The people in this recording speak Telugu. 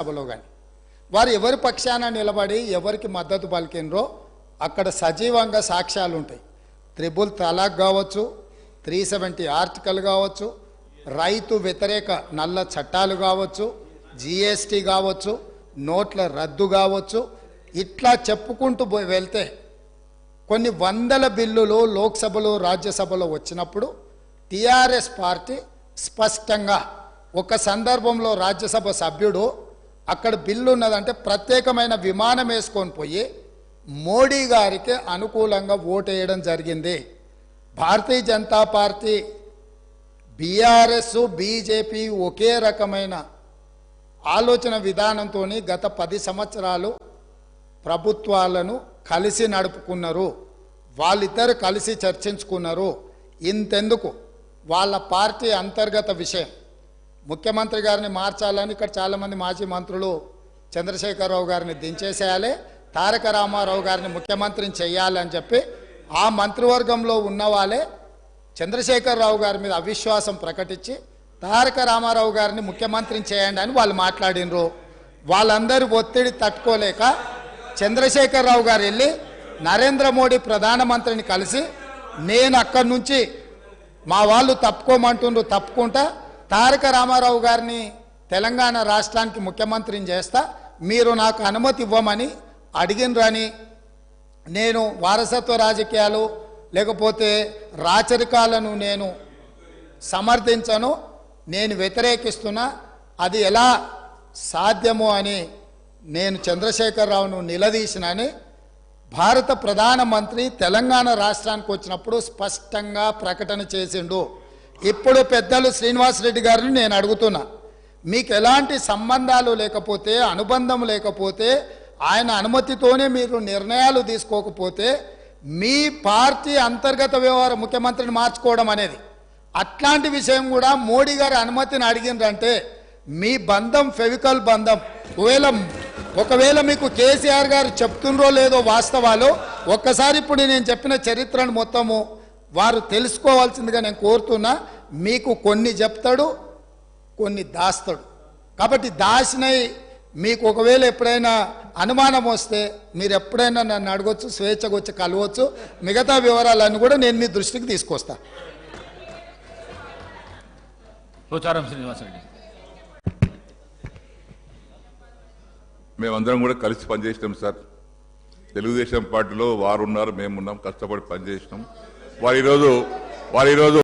సభలో కానీ వారు ఎవరి పక్షాన నిలబడి ఎవరికి మద్దతు పలికినరో అక్కడ సజీవంగా సాక్ష్యాలు ఉంటాయి. త్రిబుల్ తలాక్ కావచ్చు, 370 ఆర్టికల్ కావచ్చు, రైతు వ్యతిరేక నల్ల చట్టాలు కావచ్చు, GST కావచ్చు, నోట్ల రద్దు కావచ్చు, ఇట్లా చెప్పుకుంటూ వెళ్తే కొన్ని వందల బిల్లులు లోక్సభలో రాజ్యసభలో వచ్చినప్పుడు టిఆర్ఎస్ పార్టీ స్పష్టంగా ఒక సందర్భంలో రాజ్యసభ సభ్యుడు అక్కడ బిల్లు ఉన్నదంటే ప్రత్యేకమైన విమానం వేసుకొని పోయి మోడీ గారికి అనుకూలంగా ఓటేయడం జరిగింది. Bharatiya Janata party, BRS, BJP ఒకే రకమైన ఆలోచన విధానంతో గత 10 సంవత్సరాలు ప్రభుత్వాలను కలిసి నడుపుకున్నారు. వాళ్ళిద్దరు కలిసి చర్చించుకున్నారు. ఇంతెందుకు వాళ్ళ పార్టీ అంతర్గత విషయం ముఖ్యమంత్రి గారిని మార్చాలని ఇక్కడ చాలామంది మాజీ మంత్రులు చంద్రశేఖరరావు గారిని దించేసేయాలి, తారక రామారావు గారిని ముఖ్యమంత్రిని చేయాలని చెప్పి ఆ మంత్రివర్గంలో ఉన్న వాళ్ళే చంద్రశేఖరరావు గారి మీద అవిశ్వాసం ప్రకటించి తారక రామారావు గారిని ముఖ్యమంత్రిని చేయండి అని వాళ్ళు మాట్లాడినరు. వాళ్ళందరూ ఒత్తిడి తట్టుకోలేక చంద్రశేఖరరావు గారు వెళ్ళి నరేంద్ర మోడీ ప్రధానమంత్రిని కలిసి నేను అక్కడి నుంచి మా వాళ్ళు తప్పుకోమంటుండ్రు, తప్పుకుంటా తారక రామారావు గారిని తెలంగాణ రాష్ట్రానికి ముఖ్యమంత్రిని చేస్తా, మీరు నాకు అనుమతి ఇవ్వమని అడిగినరని, నేను వారసత్వ రాజకీయాలు లేకపోతే రాచరికాలను నేను సమర్థించను, నేను వ్యతిరేకిస్తున్నా, అది ఎలా సాధ్యమో అని నేను చంద్రశేఖరరావును నిలదీసినని భారత ప్రధానమంత్రి తెలంగాణ రాష్ట్రానికి వచ్చినప్పుడు స్పష్టంగా ప్రకటన చేసిండు. ఇప్పుడు పెద్దలు శ్రీనివాసరెడ్డి గారిని నేను అడుగుతున్నా, మీకు ఎలాంటి సంబంధాలు లేకపోతే, అనుబంధం లేకపోతే, ఆయన అనుమతితోనే మీరు నిర్ణయాలు తీసుకోకపోతే మీ పార్టీ అంతర్గత వ్యవహార ముఖ్యమంత్రిని మార్చుకోవడం అనేది, అట్లాంటి విషయం కూడా మోడీ గారి అనుమతిని అడిగిందంటే మీ బంధం ఫెవికల్ బంధం. ఒకవేళ మీకు కేసీఆర్ గారు చెప్తుండ్రో లేదో వాస్తవాలు ఒక్కసారి ఇప్పుడు నేను చెప్పిన చరిత్రను మొత్తము వారు తెలుసుకోవాల్సిందిగా నేను కోరుతున్నా. మీకు కొన్ని చెప్తాడు, కొన్ని దాస్తాడు. కాబట్టి దాచినై మీకు ఒకవేళ ఎప్పుడైనా అనుమానం వస్తే మీరు ఎప్పుడైనా నన్ను అడగొచ్చు, స్వేచ్ఛగా వచ్చి కలవచ్చు. మిగతా వివరాలన్నీ కూడా నేను మీ దృష్టికి తీసుకొస్తా. పోచారం శ్రీనివాసరెడ్డి. మేమందరం కూడా కలిసి పనిచేసినాం సార్. తెలుగుదేశం పార్టీలో వారు ఉన్నారు, మేమున్నాం, కష్టపడి పనిచేసినాం. వారు ఈరోజు